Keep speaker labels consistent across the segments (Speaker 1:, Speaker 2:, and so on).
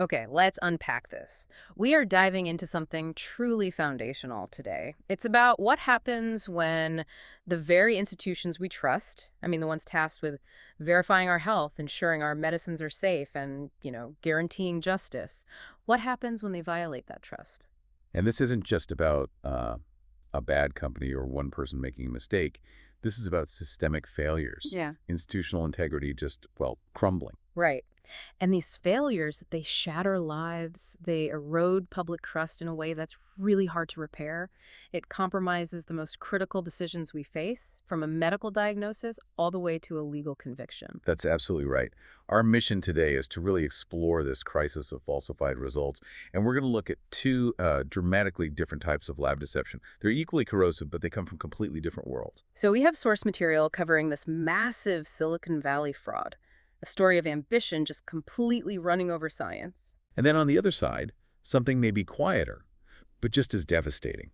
Speaker 1: Okay, let's unpack this. We are diving into something truly foundational today. It's about what happens when the very institutions we trust, the ones tasked with verifying our health, ensuring our medicines are safe, and, guaranteeing justice, what happens when they violate that trust?
Speaker 2: And this isn't just about a bad company or one person making a mistake. This is about systemic failures,
Speaker 1: Yeah.
Speaker 2: institutional integrity just, well, crumbling.
Speaker 1: Right. And these failures, they shatter lives, they erode public trust in a way that's really hard to repair. It compromises the most critical decisions we face, from a medical diagnosis all the way to a legal conviction.
Speaker 2: That's absolutely right. Our mission today is to really explore this crisis of falsified results. And we're going to look at two dramatically different types of lab deception. They're equally corrosive, but they come from completely different worlds.
Speaker 1: So we have source material covering this massive Silicon Valley fraud, a story of ambition just completely running over science.
Speaker 2: And then on the other side, something may be quieter, but just as devastating.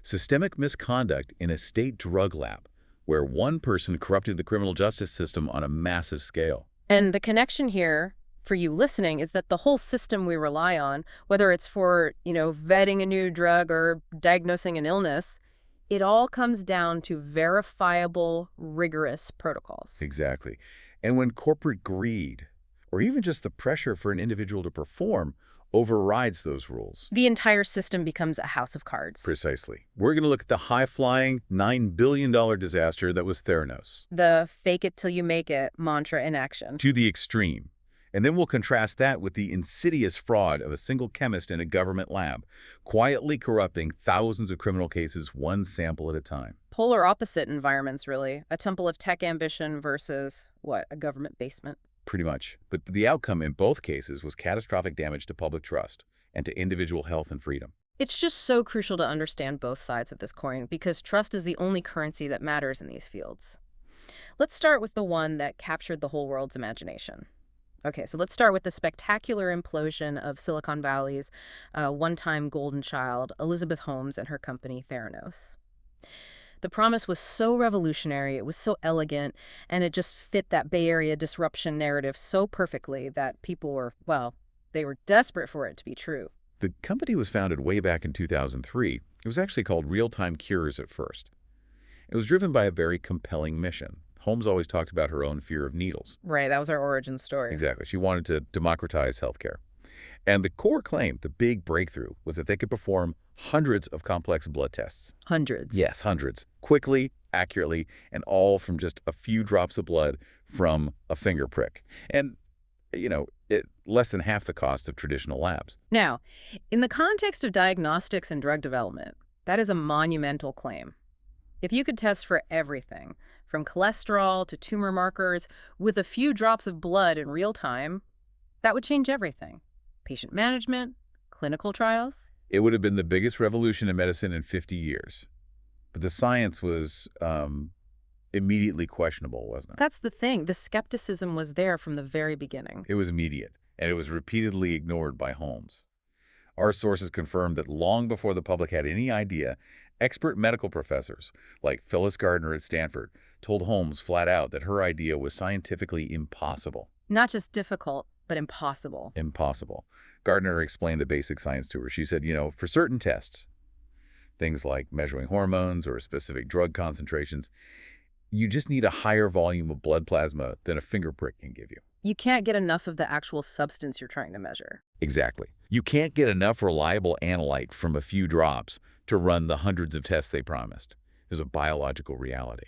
Speaker 2: Systemic misconduct in a state drug lab, where one person corrupted the criminal justice system on a massive scale.
Speaker 1: And the connection here for you listening is that the whole system we rely on, whether it's for, vetting a new drug or diagnosing an illness, it all comes down to verifiable, rigorous protocols.
Speaker 2: Exactly. And when corporate greed, or even just the pressure for an individual to perform, overrides those rules.
Speaker 1: The entire system becomes a house of cards.
Speaker 2: Precisely. We're going to look at the high-flying, $9 billion disaster that was Theranos,
Speaker 1: The fake it till you make it mantra in action.
Speaker 2: to the extreme. And then we'll contrast that with the insidious fraud of a single chemist in a government lab, quietly corrupting thousands of criminal cases one sample at a time.
Speaker 1: Polar opposite environments, really. A temple of tech ambition versus, what, a government basement?
Speaker 2: Pretty much. But the outcome in both cases was catastrophic damage to public trust and to individual health and freedom.
Speaker 1: It's just so crucial to understand both sides of this coin because trust is the only currency that matters in these fields. Let's start with the one that captured the whole world's imagination. Okay, so let's start with the spectacular implosion of Silicon Valley's one-time golden child, Elizabeth Holmes, and her company, Theranos. The promise was so revolutionary, it was so elegant, and it just fit that Bay Area disruption narrative so perfectly that people were, well, they were desperate for it to be true.
Speaker 2: The company was founded way back in 2003. It was actually called Real-Time Cures at first. It was driven by a very compelling mission. Holmes always talked about her own fear of needles.
Speaker 1: Right, that was our origin story.
Speaker 2: Exactly. She wanted to democratize healthcare. And the core claim, the big breakthrough, was that they could perform hundreds of complex blood tests.
Speaker 1: Hundreds.
Speaker 2: Yes, hundreds. Quickly, accurately, and all from just a few drops of blood from a finger prick. And, less than half the cost of traditional labs.
Speaker 1: Now, in the context of diagnostics and drug development, that is a monumental claim. If you could test for everything, from cholesterol to tumor markers, with a few drops of blood in real time, that would change everything. Patient management, clinical trials.
Speaker 2: It would have been the biggest revolution in medicine in 50 years. But the science was immediately questionable, wasn't it?
Speaker 1: That's the thing. The skepticism was there from the very beginning.
Speaker 2: It was immediate, and it was repeatedly ignored by Holmes. Our sources confirmed that long before the public had any idea, expert medical professors, like Phyllis Gardner at Stanford, told Holmes flat out that her idea was scientifically impossible.
Speaker 1: Not just difficult, but impossible.
Speaker 2: Impossible. Gardner explained the basic science to her. She said, for certain tests, things like measuring hormones or specific drug concentrations, you just need a higher volume of blood plasma than a finger prick can give you.
Speaker 1: You can't get enough of the actual substance you're trying to measure.
Speaker 2: Exactly. You can't get enough reliable analyte from a few drops to run the hundreds of tests they promised. It was a biological reality.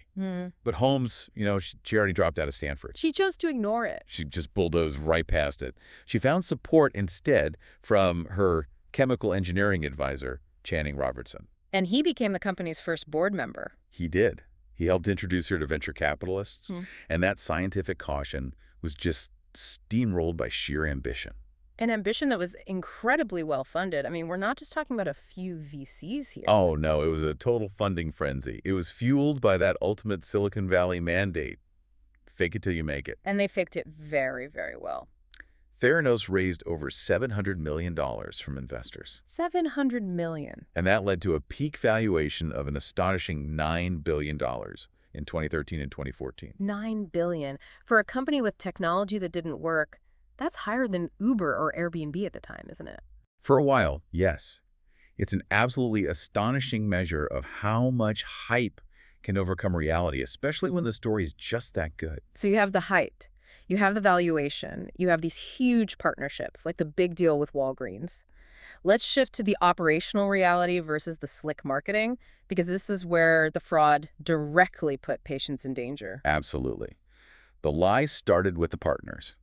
Speaker 2: But Holmes, she already dropped out of Stanford.
Speaker 1: She chose to ignore it.
Speaker 2: She just bulldozed right past it. She found support instead from her chemical engineering advisor, Channing Robertson.
Speaker 1: And he became the company's first board member.
Speaker 2: He did. He helped introduce her to venture capitalists, and that scientific caution was just steamrolled by sheer ambition.
Speaker 1: An ambition that was incredibly well-funded. We're not just talking about a few VCs here.
Speaker 2: Oh, no, it was a total funding frenzy. It was fueled by that ultimate Silicon Valley mandate. Fake it till you make it.
Speaker 1: And they faked it very, very well.
Speaker 2: Theranos raised over $700 million from investors.
Speaker 1: $700 million.
Speaker 2: And that led to a peak valuation of an astonishing $9 billion in 2013 and 2014.
Speaker 1: $9 billion. For a company with technology that didn't work, That's higher than Uber or Airbnb at the time, isn't it?
Speaker 2: For a while, yes. It's an absolutely astonishing measure of how much hype can overcome reality, especially when the story is just that good.
Speaker 1: So you have the height, you have the valuation, you have these huge partnerships, like the big deal with Walgreens. Let's shift to the operational reality versus the slick marketing, because this is where the fraud directly put patients in danger.
Speaker 2: Absolutely. The lie started with the partners.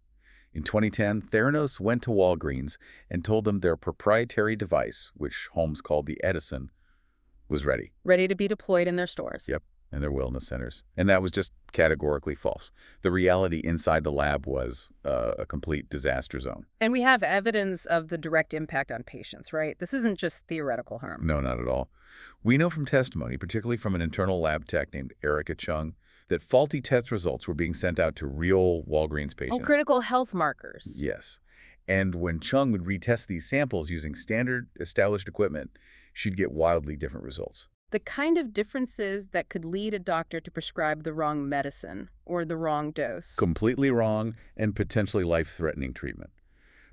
Speaker 2: In 2010, Theranos went to Walgreens and told them their proprietary device, which Holmes called the Edison, was ready.
Speaker 1: Ready to be deployed in their stores.
Speaker 2: Yep, and their wellness centers. And that was just categorically false. The reality inside the lab was a complete disaster zone.
Speaker 1: And we have evidence of the direct impact on patients, right? This isn't just theoretical harm.
Speaker 2: No, not at all. We know from testimony, particularly from an internal lab tech named Erica Chung, that faulty test results were being sent out to real Walgreens patients.
Speaker 1: Oh, critical health markers.
Speaker 2: Yes. And when Chung would retest these samples using standard established equipment, she'd get wildly different results.
Speaker 1: The kind of differences that could lead a doctor to prescribe the wrong medicine or the wrong dose.
Speaker 2: Completely wrong and potentially life-threatening treatment.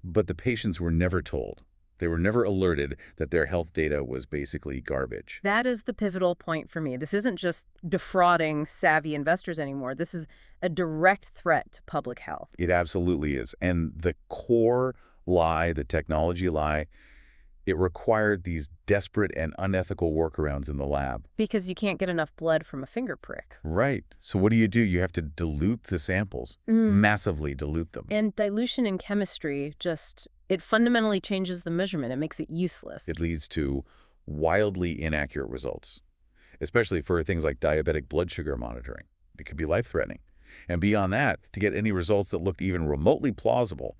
Speaker 2: But the patients were never told. They were never alerted that their health data was basically garbage.
Speaker 1: That is the pivotal point for me. This isn't just defrauding savvy investors anymore. This is a direct threat to public health.
Speaker 2: It absolutely is. And the core lie, the technology lie, it required these desperate and unethical workarounds in the lab.
Speaker 1: Because you can't get enough blood from a finger prick.
Speaker 2: Right. So what do? You have to dilute the samples, massively dilute them.
Speaker 1: And dilution in chemistry it fundamentally changes the measurement. It makes it useless.
Speaker 2: It leads to wildly inaccurate results, especially for things like diabetic blood sugar monitoring. It could be life-threatening. And beyond that, to get any results that looked even remotely plausible,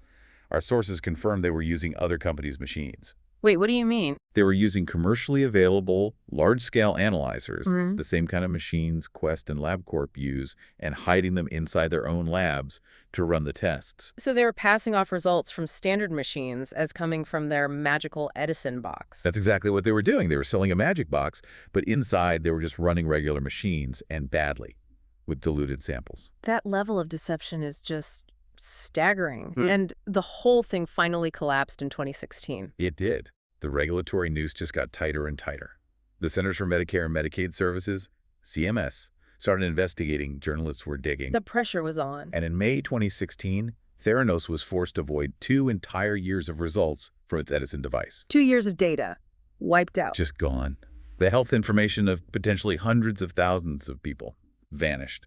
Speaker 2: our sources confirmed they were using other companies' machines.
Speaker 1: Wait, what do you mean?
Speaker 2: They were using commercially available, large-scale analyzers, the same kind of machines Quest and LabCorp use, and hiding them inside their own labs to run the tests.
Speaker 1: So they were passing off results from standard machines as coming from their magical Edison box.
Speaker 2: That's exactly what they were doing. They were selling a magic box, but inside they were just running regular machines, and badly, with diluted samples.
Speaker 1: That level of deception is just staggering. And the whole thing finally collapsed in 2016.
Speaker 2: It did. The regulatory noose just got tighter and tighter. The Centers for Medicare and Medicaid Services, CMS, started investigating. Journalists were digging.
Speaker 1: The pressure was on.
Speaker 2: And in May 2016, Theranos was forced to void 2 entire years of results from its Edison device.
Speaker 1: 2 years of data wiped out.
Speaker 2: Just gone. The health information of potentially hundreds of thousands of people vanished.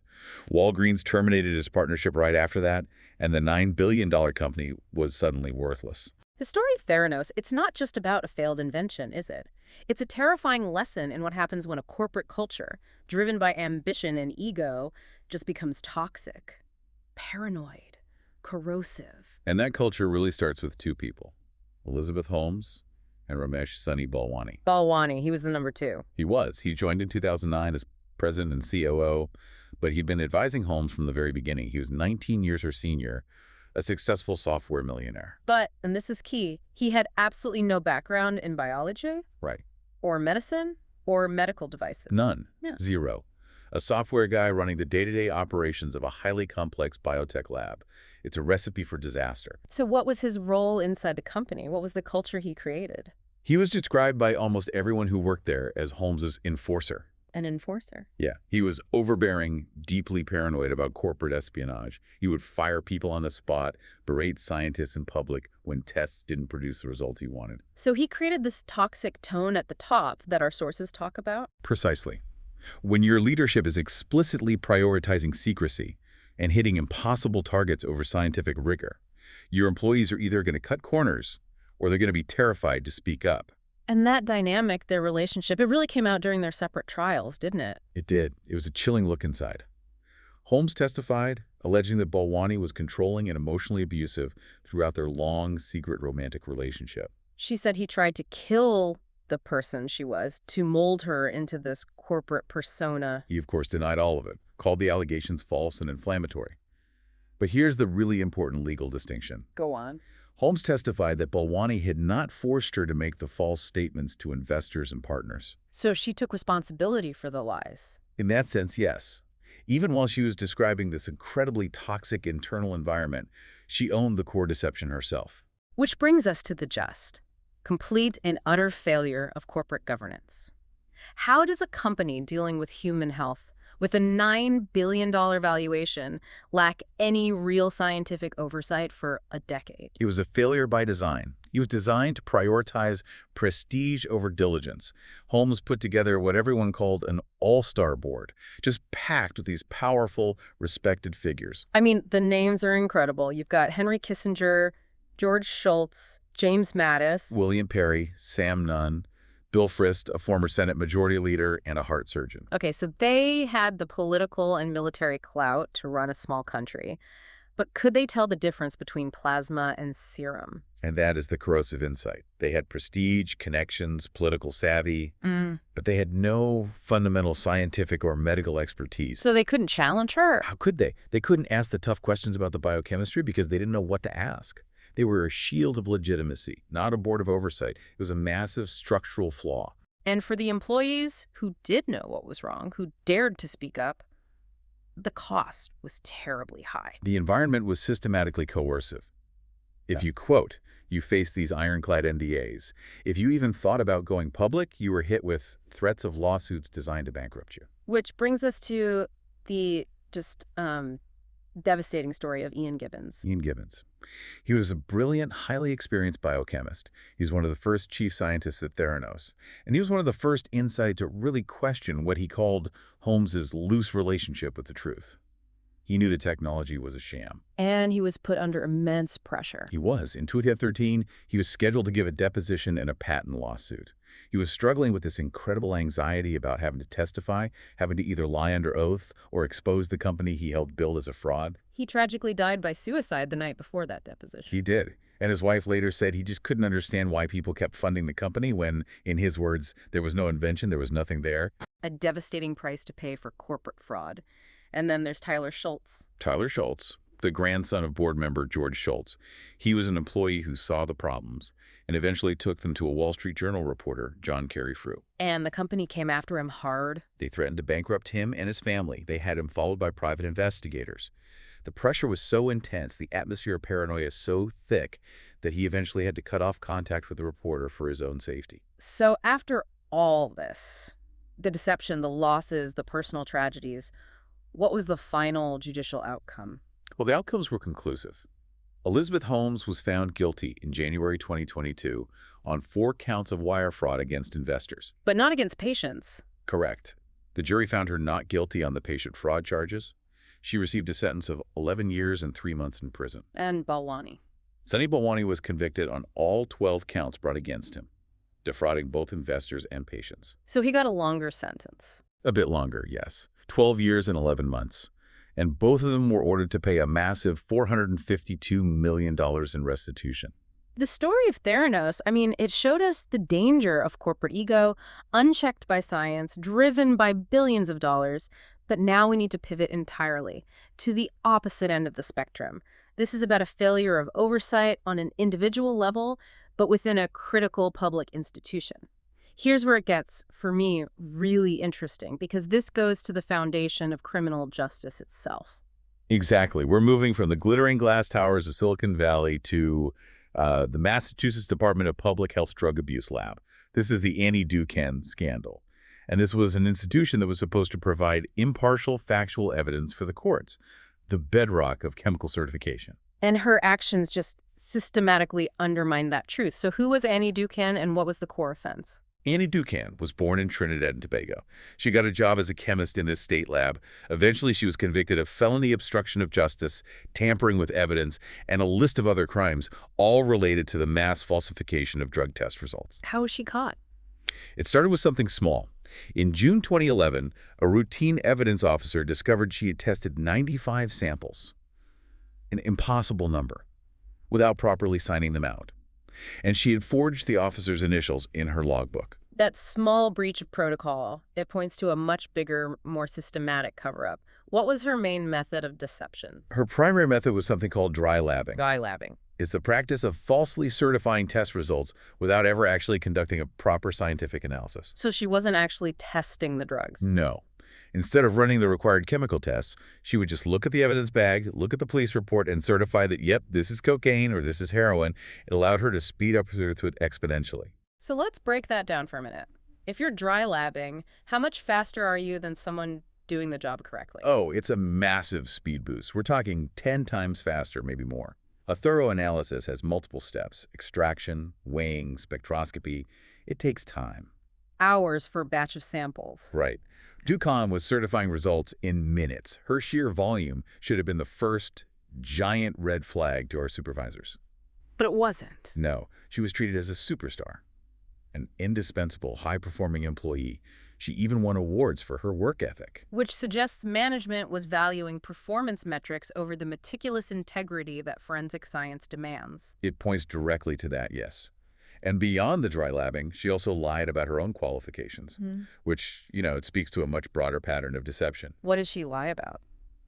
Speaker 2: Walgreens terminated its partnership right after that, and the $9 billion company was suddenly worthless.
Speaker 1: The story of Theranos, it's not just about a failed invention, is it? It's a terrifying lesson in what happens when a corporate culture, driven by ambition and ego, just becomes toxic, paranoid, corrosive.
Speaker 2: And that culture really starts with 2 people, Elizabeth Holmes and Ramesh Sunny Balwani.
Speaker 1: Balwani, he was the number 2.
Speaker 2: He was. He joined in 2009 as president and COO, but he'd been advising Holmes from the very beginning. He was 19 years her senior, a successful software millionaire.
Speaker 1: But, and this is key, he had absolutely no background in biology.
Speaker 2: Right.
Speaker 1: Or medicine, or medical devices.
Speaker 2: None.
Speaker 1: Yeah.
Speaker 2: Zero. A software guy running the day-to-day operations of a highly complex biotech lab. It's a recipe for disaster.
Speaker 1: So what was his role inside the company? What was the culture he created?
Speaker 2: He was described by almost everyone who worked there as Holmes's enforcer.
Speaker 1: An enforcer.
Speaker 2: Yeah, he was overbearing, deeply paranoid about corporate espionage. He would fire people on the spot, berate scientists in public when tests didn't produce the results he wanted.
Speaker 1: So he created this toxic tone at the top that our sources talk about?
Speaker 2: Precisely. When your leadership is explicitly prioritizing secrecy and hitting impossible targets over scientific rigor, your employees are either going to cut corners or they're going to be terrified to speak up.
Speaker 1: And that dynamic, their relationship, it really came out during their separate trials, didn't it?
Speaker 2: It did. It was a chilling look inside. Holmes testified, alleging that Balwani was controlling and emotionally abusive throughout their long, secret romantic relationship.
Speaker 1: She said he tried to kill the person she was to mold her into this corporate persona.
Speaker 2: He, of course, denied all of it, called the allegations false and inflammatory. But here's the really important legal distinction.
Speaker 1: Go on.
Speaker 2: Holmes testified that Balwani had not forced her to make the false statements to investors and partners.
Speaker 1: So she took responsibility for the lies.
Speaker 2: In that sense, yes. Even while she was describing this incredibly toxic internal environment, she owned the core deception herself.
Speaker 1: Which brings us to the just, complete and utter failure of corporate governance. How does a company dealing with human health, with a $9 billion valuation, lack any real scientific oversight for a decade?
Speaker 2: It was a failure by design. He was designed to prioritize prestige over diligence. Holmes put together what everyone called an all-star board, just packed with these powerful, respected figures.
Speaker 1: I mean, the names are incredible. You've got Henry Kissinger, George Shultz, James Mattis.
Speaker 2: William Perry, Sam Nunn, Bill Frist, a former Senate Majority Leader and a heart surgeon.
Speaker 1: Okay, so they had the political and military clout to run a small country. But could they tell the difference between plasma and serum?
Speaker 2: And that is the corrosive insight. They had prestige, connections, political savvy, but they had no fundamental scientific or medical expertise.
Speaker 1: So they couldn't challenge her?
Speaker 2: How could they? They couldn't ask the tough questions about the biochemistry because they didn't know what to ask. They were a shield of legitimacy, not a board of oversight. It was a massive structural flaw.
Speaker 1: And for the employees who did know what was wrong, who dared to speak up, the cost was terribly high.
Speaker 2: The environment was systematically coercive. If you quote, you faced these ironclad NDAs. If you even thought about going public, you were hit with threats of lawsuits designed to bankrupt you.
Speaker 1: Which brings us to the devastating story of Ian Gibbons.
Speaker 2: Ian Gibbons. He was a brilliant, highly experienced biochemist. He was one of the first chief scientists at Theranos, and he was one of the first inside to really question what he called Holmes's loose relationship with the truth. He knew the technology was a sham.
Speaker 1: And he was put under immense pressure.
Speaker 2: He was. In 2013, he was scheduled to give a deposition in a patent lawsuit. He was struggling with this incredible anxiety about having to testify, having to either lie under oath or expose the company he helped build as a fraud.
Speaker 1: He tragically died by suicide the night before that deposition.
Speaker 2: He did. And his wife later said he just couldn't understand why people kept funding the company when, in his words, there was no invention, there was nothing there.
Speaker 1: A devastating price to pay for corporate fraud. And then there's Tyler Schultz.
Speaker 2: Tyler Schultz, the grandson of board member George Shultz. He was an employee who saw the problems and eventually took them to a Wall Street Journal reporter, John Carey-Frew.
Speaker 1: And the company came after him hard.
Speaker 2: They threatened to bankrupt him and his family. They had him followed by private investigators. The pressure was so intense, the atmosphere of paranoia so thick, that he eventually had to cut off contact with the reporter for his own safety.
Speaker 1: So after all this, the deception, the losses, the personal tragedies, what was the final judicial outcome?
Speaker 2: Well, the outcomes were conclusive. Elizabeth Holmes was found guilty in January 2022 on 4 counts of wire fraud against investors.
Speaker 1: But not against patients.
Speaker 2: Correct. The jury found her not guilty on the patient fraud charges. She received a sentence of 11 years and 3 months in prison.
Speaker 1: And Balwani.
Speaker 2: Sunny Balwani was convicted on all 12 counts brought against him, defrauding both investors and patients.
Speaker 1: So he got a longer sentence.
Speaker 2: A bit longer, yes. 12 years and 11 months. And both of them were ordered to pay a massive $452 million in restitution.
Speaker 1: The story of Theranos, I mean, it showed us the danger of corporate ego, unchecked by science, driven by billions of dollars. But now we need to pivot entirely to the opposite end of the spectrum. This is about a failure of oversight on an individual level, but within a critical public institution. Here's where it gets, for me, really interesting, because this goes to the foundation of criminal justice itself.
Speaker 2: Exactly. We're moving from the glittering glass towers of Silicon Valley to the Massachusetts Department of Public Health's Drug Abuse Lab. This is the Annie Dukan scandal. And this was an institution that was supposed to provide impartial, factual evidence for the courts, the bedrock of chemical certification.
Speaker 1: And her actions just systematically undermined that truth. So who was Annie Dukan and what was the core offense?
Speaker 2: Annie Dukan was born in Trinidad and Tobago. She got a job as a chemist in this state lab. Eventually, she was convicted of felony obstruction of justice, tampering with evidence, and a list of other crimes, all related to the mass falsification of drug test results.
Speaker 1: How was she caught?
Speaker 2: It started with something small. In June 2011, a routine evidence officer discovered she had tested 95 samples, an impossible number, without properly signing them out. And she had forged the officer's initials in her logbook.
Speaker 1: That small breach of protocol, it points to a much bigger, more systematic cover-up. What was her main method of deception?
Speaker 2: Her primary method was something called dry labbing.
Speaker 1: Dry labbing.
Speaker 2: It's the practice of falsely certifying test results without ever actually conducting a proper scientific analysis.
Speaker 1: So she wasn't actually testing the drugs?
Speaker 2: No. Instead of running the required chemical tests, she would just look at the evidence bag, look at the police report, and certify that, yep, this is cocaine or this is heroin. It allowed her to speed up her throughput exponentially.
Speaker 1: So let's break that down for a minute. If you're dry labbing, how much faster are you than someone doing the job correctly?
Speaker 2: Oh, it's a massive speed boost. We're talking 10 times faster, maybe more. A thorough analysis has multiple steps: extraction, weighing, spectroscopy. It takes time.
Speaker 1: Hours for a batch of samples.
Speaker 2: Right. Dukan was certifying results in minutes. Her sheer volume should have been the first giant red flag to our supervisors.
Speaker 1: But it wasn't.
Speaker 2: No, she was treated as a superstar, an indispensable, high-performing employee. She even won awards for her work ethic.
Speaker 1: Which suggests management was valuing performance metrics over the meticulous integrity that forensic science demands.
Speaker 2: It points directly to that, yes. And beyond the dry labbing, she also lied about her own qualifications, which, it speaks to a much broader pattern of deception.
Speaker 1: What did she lie about?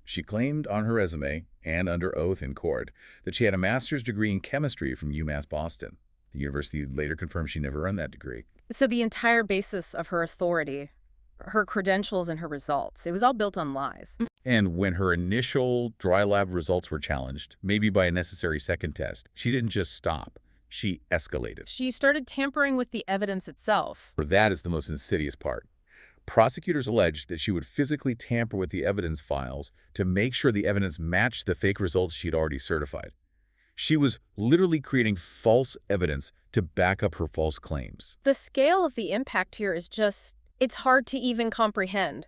Speaker 2: She claimed on her resume, and under oath in court, that she had a master's degree in chemistry from UMass Boston. The university later confirmed she never earned that degree.
Speaker 1: So the entire basis of her authority, her credentials and her results, it was all built on lies.
Speaker 2: And when her initial dry lab results were challenged, maybe by a necessary second test, she didn't just stop. She escalated.
Speaker 1: She started tampering with the evidence itself.
Speaker 2: That is the most insidious part. Prosecutors alleged that she would physically tamper with the evidence files to make sure the evidence matched the fake results she'd already certified. She was literally creating false evidence to back up her false claims.
Speaker 1: The scale of the impact here is it's hard to even comprehend.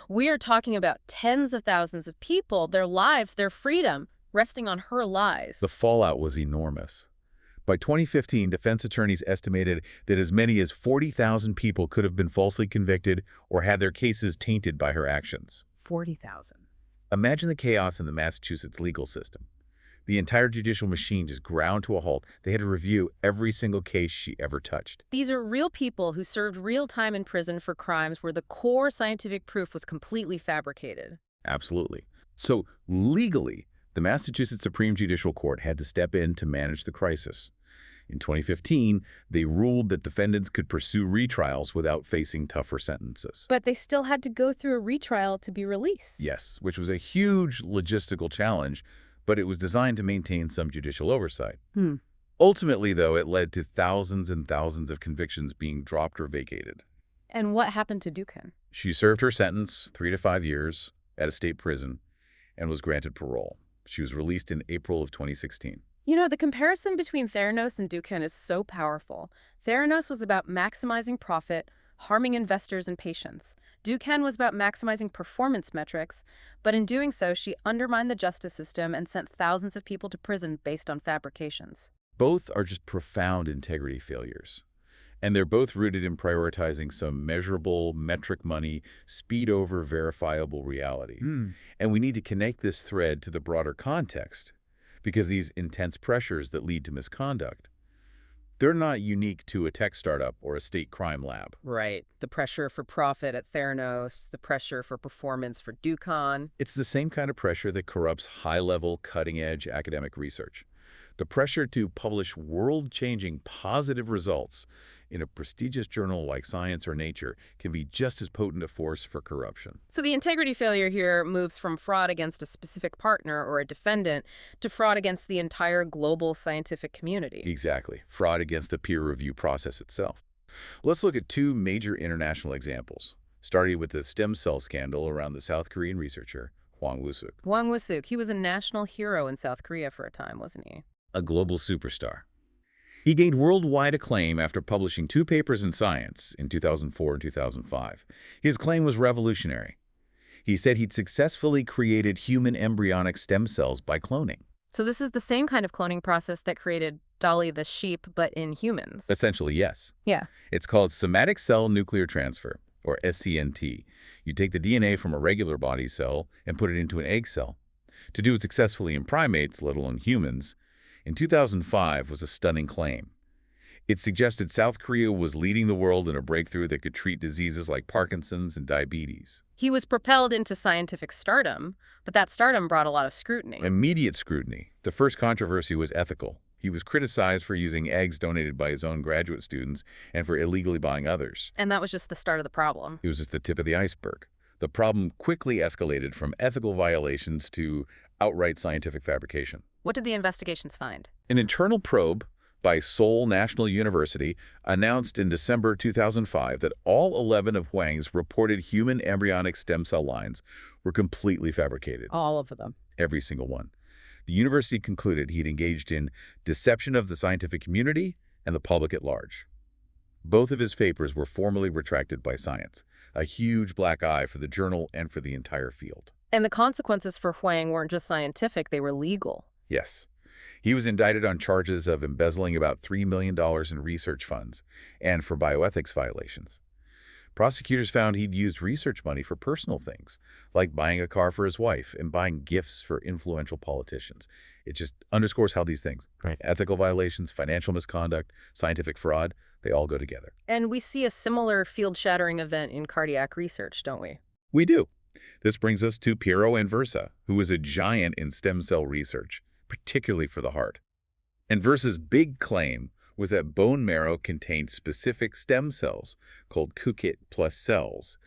Speaker 1: We are talking about tens of thousands of people, their lives, their freedom, resting on her lies.
Speaker 2: The fallout was enormous. By 2015, defense attorneys estimated that as many as 40,000 people could have been falsely convicted or had their cases tainted by her actions.
Speaker 1: 40,000.
Speaker 2: Imagine the chaos in the Massachusetts legal system. The entire judicial machine just ground to a halt. They had to review every single case she ever touched.
Speaker 1: These are real people who served real time in prison for crimes where the core scientific proof was completely fabricated.
Speaker 2: Absolutely. So legally, the Massachusetts Supreme Judicial Court had to step in to manage the crisis. In 2015, they ruled that defendants could pursue retrials without facing tougher sentences.
Speaker 1: But they still had to go through a retrial to be released.
Speaker 2: Yes, which was a huge logistical challenge, but it was designed to maintain some judicial oversight. Ultimately, though, it led to thousands and thousands of convictions being dropped or vacated.
Speaker 1: And what happened to Dukan?
Speaker 2: She served her sentence, 3 to 5 years, at a state prison, and was granted parole. She was released in April of 2016.
Speaker 1: The comparison between Theranos and Dukan is so powerful. Theranos was about maximizing profit, harming investors and patients. Dukan was about maximizing performance metrics, but in doing so, she undermined the justice system and sent thousands of people to prison based on fabrications.
Speaker 2: Both are just profound integrity failures. And they're both rooted in prioritizing some measurable, metric money, speed over verifiable reality. And we need to connect this thread to the broader context, because these intense pressures that lead to misconduct, they're not unique to a tech startup or a state crime lab.
Speaker 1: Right. The pressure for profit at Theranos, the pressure for performance for Dukan.
Speaker 2: It's the same kind of pressure that corrupts high-level, cutting-edge academic research. The pressure to publish world-changing positive results in a prestigious journal like Science or Nature can be just as potent a force for corruption.
Speaker 1: So the integrity failure here moves from fraud against a specific partner or a defendant to fraud against the entire global scientific community.
Speaker 2: Exactly. Fraud against the peer review process itself. Let's look at 2 major international examples, starting with the stem cell scandal around the South Korean researcher Hwang Woo-suk.
Speaker 1: Hwang Woo-suk, he was a national hero in South Korea for a time, wasn't he?
Speaker 2: A global superstar. He gained worldwide acclaim after publishing 2 papers in Science in 2004 and 2005. His claim was revolutionary. He said he'd successfully created human embryonic stem cells by cloning.
Speaker 1: So this is the same kind of cloning process that created Dolly the sheep, but in humans.
Speaker 2: Essentially, yes.
Speaker 1: Yeah.
Speaker 2: It's called somatic cell nuclear transfer, or SCNT. You take the DNA from a regular body cell and put it into an egg cell. To do it successfully in primates, let alone humans, in 2005 was a stunning claim. It suggested South Korea was leading the world in a breakthrough that could treat diseases like Parkinson's and diabetes.
Speaker 1: He was propelled into scientific stardom, but that stardom brought a lot of scrutiny.
Speaker 2: Immediate scrutiny. The first controversy was ethical. He was criticized for using eggs donated by his own graduate students and for illegally buying others.
Speaker 1: And that was just the start of the problem.
Speaker 2: It was just the tip of the iceberg. The problem quickly escalated from ethical violations to outright scientific fabrication.
Speaker 1: What did the investigations find?
Speaker 2: An internal probe by Seoul National University announced in December 2005 that all 11 of Huang's reported human embryonic stem cell lines were completely fabricated.
Speaker 1: All of them.
Speaker 2: Every single one. The university concluded he'd engaged in deception of the scientific community and the public at large. Both of his papers were formally retracted by Science, a huge black eye for the journal and for the entire field.
Speaker 1: And the consequences for Huang weren't just scientific, they were legal.
Speaker 2: Yes. He was indicted on charges of embezzling about $3 million in research funds and for bioethics violations. Prosecutors found he'd used research money for personal things, like buying a car for his wife and buying gifts for influential politicians. It just underscores how these things,
Speaker 3: Right.
Speaker 2: ethical violations, financial misconduct, scientific fraud, they all go together.
Speaker 1: And we see a similar field-shattering event in cardiac research, don't we?
Speaker 2: We do. This brings us to Piero Anversa, who was a giant in stem cell research, particularly for the heart. Anversa's big claim was that bone marrow contained specific stem cells, called KUKIT plus cells,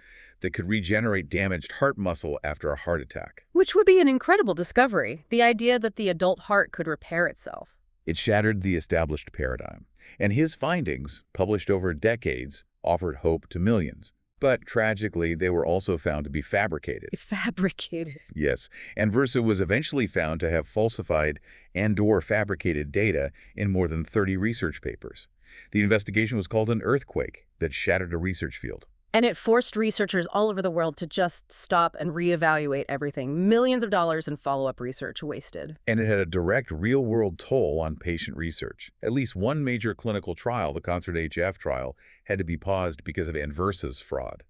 Speaker 2: that could regenerate damaged heart muscle after a heart attack.
Speaker 1: Which would be an incredible discovery, the idea that the adult heart could repair itself.
Speaker 2: It shattered the established paradigm, and his findings, published over decades, offered hope to millions. But tragically, they were also found to be fabricated.
Speaker 1: Fabricated.
Speaker 2: Yes, Anversa was eventually found to have falsified and/or fabricated data in more than 30 research papers. The investigation was called an earthquake that shattered a research field.
Speaker 1: And it forced researchers all over the world to just stop and reevaluate everything. Millions of dollars in follow-up research wasted.
Speaker 2: And it had a direct real-world toll on patient research. At least one major clinical trial, the CONCERT-HF trial, had to be paused because of Anversa's fraud.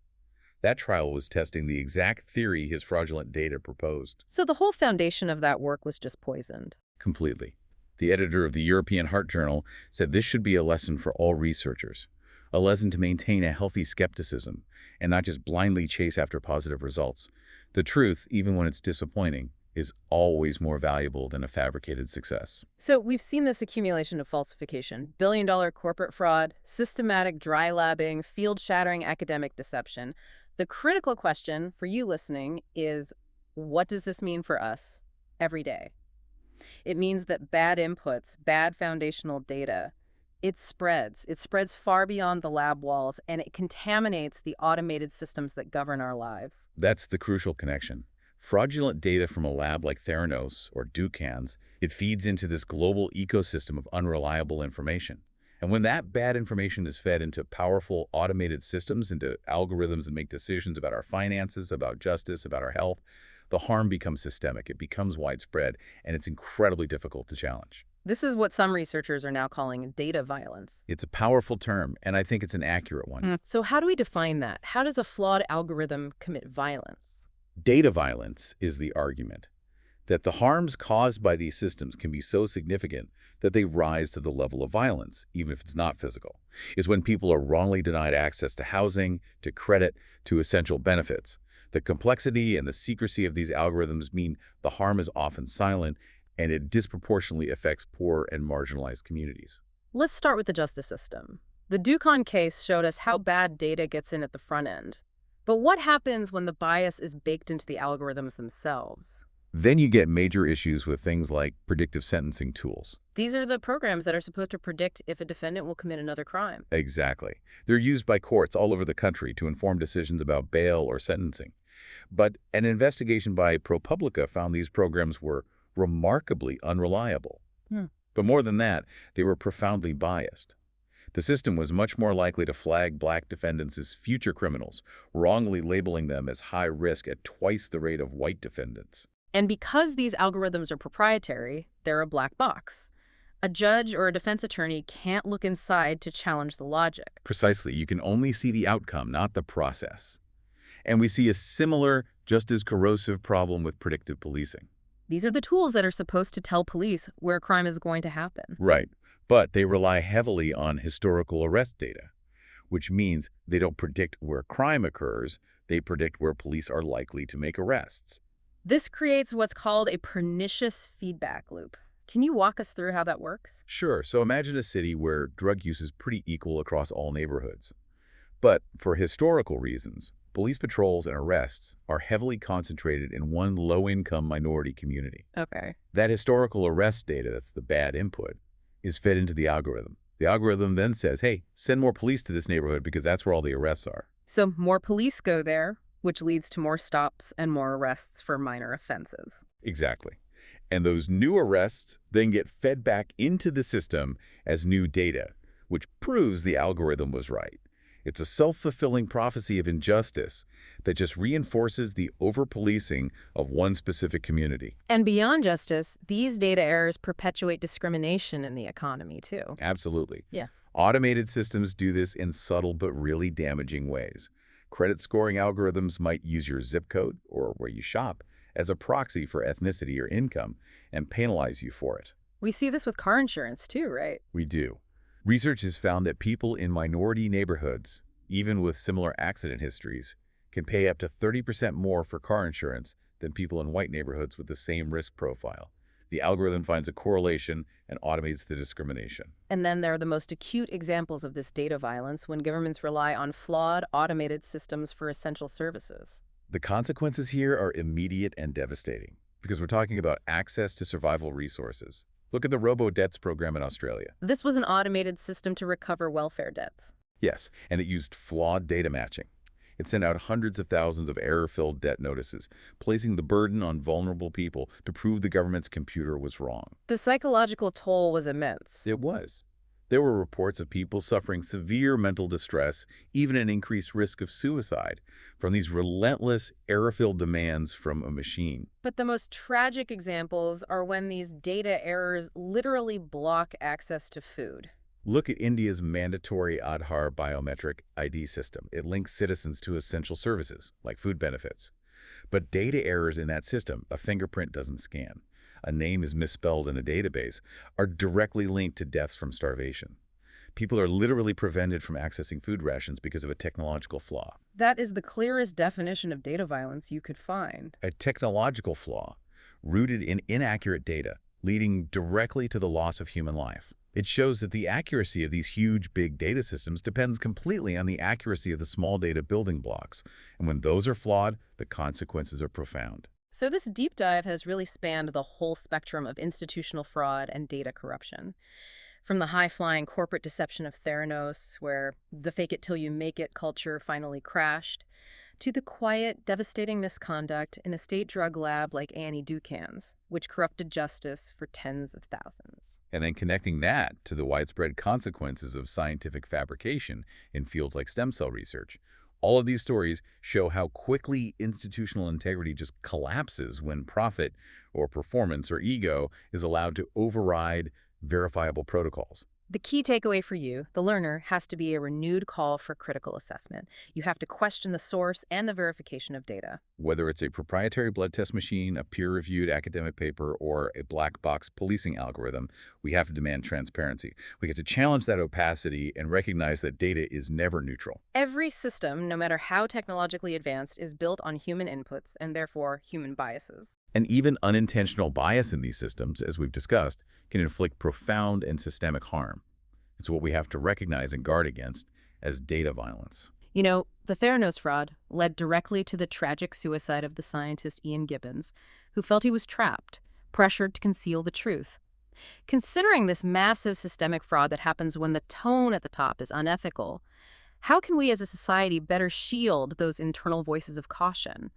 Speaker 2: That trial was testing the exact theory his fraudulent data proposed.
Speaker 1: So the whole foundation of that work was just poisoned.
Speaker 2: Completely. The editor of the European Heart Journal said this should be a lesson for all researchers. A lesson to maintain a healthy skepticism and not just blindly chase after positive results. The truth, even when it's disappointing, is always more valuable than a fabricated success.
Speaker 1: So we've seen this accumulation of falsification, billion-dollar corporate fraud, systematic dry labbing, field-shattering academic deception. The critical question for you listening is, what does this mean for us every day? It means that bad inputs, bad foundational data, it spreads far beyond the lab walls, and it contaminates the automated systems that govern our lives.
Speaker 2: That's the crucial connection. Fraudulent data from a lab like Theranos or Ducan's, it feeds into this global ecosystem of unreliable information. And when that bad information is fed into powerful automated systems, into algorithms that make decisions about our finances, about justice, about our health, the harm becomes systemic, it becomes widespread, and it's incredibly difficult to challenge.
Speaker 1: This is what some researchers are now calling data violence.
Speaker 2: It's a powerful term, and I think it's an accurate one.
Speaker 1: So how do we define that? How does a flawed algorithm commit violence?
Speaker 2: Data violence is the argument that the harms caused by these systems can be so significant that they rise to the level of violence, even if it's not physical. It's when people are wrongly denied access to housing, to credit, to essential benefits. The complexity and the secrecy of these algorithms mean the harm is often silent, and it disproportionately affects poor and marginalized communities.
Speaker 1: Let's start with the justice system. The Ducon case showed us how bad data gets in at the front end. But what happens when the bias is baked into the algorithms themselves?
Speaker 2: Then you get major issues with things like predictive sentencing tools.
Speaker 1: These are the programs that are supposed to predict if a defendant will commit another crime.
Speaker 2: Exactly. They're used by courts all over the country to inform decisions about bail or sentencing. But an investigation by ProPublica found these programs were remarkably unreliable. But more than that, they were profoundly biased. The system was much more likely to flag black defendants as future criminals, wrongly labeling them as high risk at twice the rate of white defendants.
Speaker 1: And because these algorithms are proprietary, they're a black box. A judge or a defense attorney can't look inside to challenge the logic.
Speaker 2: Precisely. You can only see the outcome, not the process. And we see a similar, just as corrosive problem with predictive policing.
Speaker 1: These are the tools that are supposed to tell police where a crime is going to happen.
Speaker 2: Right. But they rely heavily on historical arrest data, which means they don't predict where crime occurs, they predict where police are likely to make arrests.
Speaker 1: This creates what's called a pernicious feedback loop. Can you walk us through how that works?
Speaker 2: Sure. So imagine a city where drug use is pretty equal across all neighborhoods. But for historical reasons, Police patrols and arrests are heavily concentrated in one low-income minority community.
Speaker 1: Okay.
Speaker 2: That historical arrest data, that's the bad input, is fed into the algorithm. The algorithm then says, hey, send more police to this neighborhood because that's where all the arrests are.
Speaker 1: So more police go there, which leads to more stops and more arrests for minor offenses.
Speaker 2: Exactly. And those new arrests then get fed back into the system as new data, which proves the algorithm was right. It's a self-fulfilling prophecy of injustice that just reinforces the over-policing of one specific community.
Speaker 1: And beyond justice, these data errors perpetuate discrimination in the economy, too.
Speaker 2: Absolutely.
Speaker 1: Yeah.
Speaker 2: Automated systems do this in subtle but really damaging ways. Credit scoring algorithms might use your zip code, or where you shop, as a proxy for ethnicity or income and penalize you for it.
Speaker 1: We see this with car insurance, too, right?
Speaker 2: We do. Research has found that people in minority neighborhoods, even with similar accident histories, can pay up to 30% more for car insurance than people in white neighborhoods with the same risk profile. The algorithm finds a correlation and automates the discrimination.
Speaker 1: And then there are the most acute examples of this data violence when governments rely on flawed, automated systems for essential services.
Speaker 2: The consequences here are immediate and devastating because we're talking about access to survival resources. Look at the robo-debts program in Australia.
Speaker 1: This was an automated system to recover welfare debts.
Speaker 2: Yes, and it used flawed data matching. It sent out hundreds of thousands of error-filled debt notices, placing the burden on vulnerable people to prove the government's computer was wrong.
Speaker 1: The psychological toll was immense.
Speaker 2: It was. There were reports of people suffering severe mental distress, even an increased risk of suicide, from these relentless, error-filled demands from a machine.
Speaker 1: But the most tragic examples are when these data errors literally block access to food.
Speaker 2: Look at India's mandatory Aadhaar biometric ID system. It links citizens to essential services, like food benefits. But data errors in that system, a fingerprint doesn't scan, a name is misspelled in a database, are directly linked to deaths from starvation. People are literally prevented from accessing food rations because of a technological flaw.
Speaker 1: That is the clearest definition of data violence you could find.
Speaker 2: A technological flaw rooted in inaccurate data, leading directly to the loss of human life. It shows that the accuracy of these huge, big data systems depends completely on the accuracy of the small data building blocks. And when those are flawed, the consequences are profound.
Speaker 1: So this deep dive has really spanned the whole spectrum of institutional fraud and data corruption. From the high-flying corporate deception of Theranos, where the fake-it-till-you-make-it culture finally crashed, to the quiet, devastating misconduct in a state drug lab like Annie Ducan's, which corrupted justice for tens of thousands.
Speaker 2: And then connecting that to the widespread consequences of scientific fabrication in fields like stem cell research. All of these stories show how quickly institutional integrity just collapses when profit or performance or ego is allowed to override verifiable protocols.
Speaker 1: The key takeaway for you, the learner, has to be a renewed call for critical assessment. You have to question the source and the verification of data.
Speaker 2: Whether it's a proprietary blood test machine, a peer-reviewed academic paper, or a black box policing algorithm, we have to demand transparency. We get to challenge that opacity and recognize that data is never neutral.
Speaker 1: Every system, no matter how technologically advanced, is built on human inputs and therefore human biases.
Speaker 2: And even unintentional bias in these systems, as we've discussed, can inflict profound and systemic harm. It's what we have to recognize and guard against as data violence.
Speaker 1: You know, the Theranos fraud led directly to the tragic suicide of the scientist Ian Gibbons, who felt he was trapped, pressured to conceal the truth. Considering this massive systemic fraud that happens when the tone at the top is unethical, how can we as a society better shield those internal voices of caution?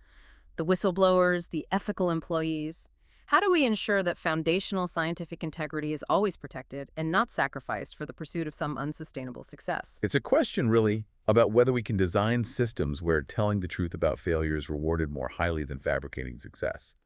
Speaker 1: The whistleblowers, the ethical employees. How do we ensure that foundational scientific integrity is always protected and not sacrificed for the pursuit of some unsustainable success?
Speaker 2: It's a question, really, about whether we can design systems where telling the truth about failure is rewarded more highly than fabricating success.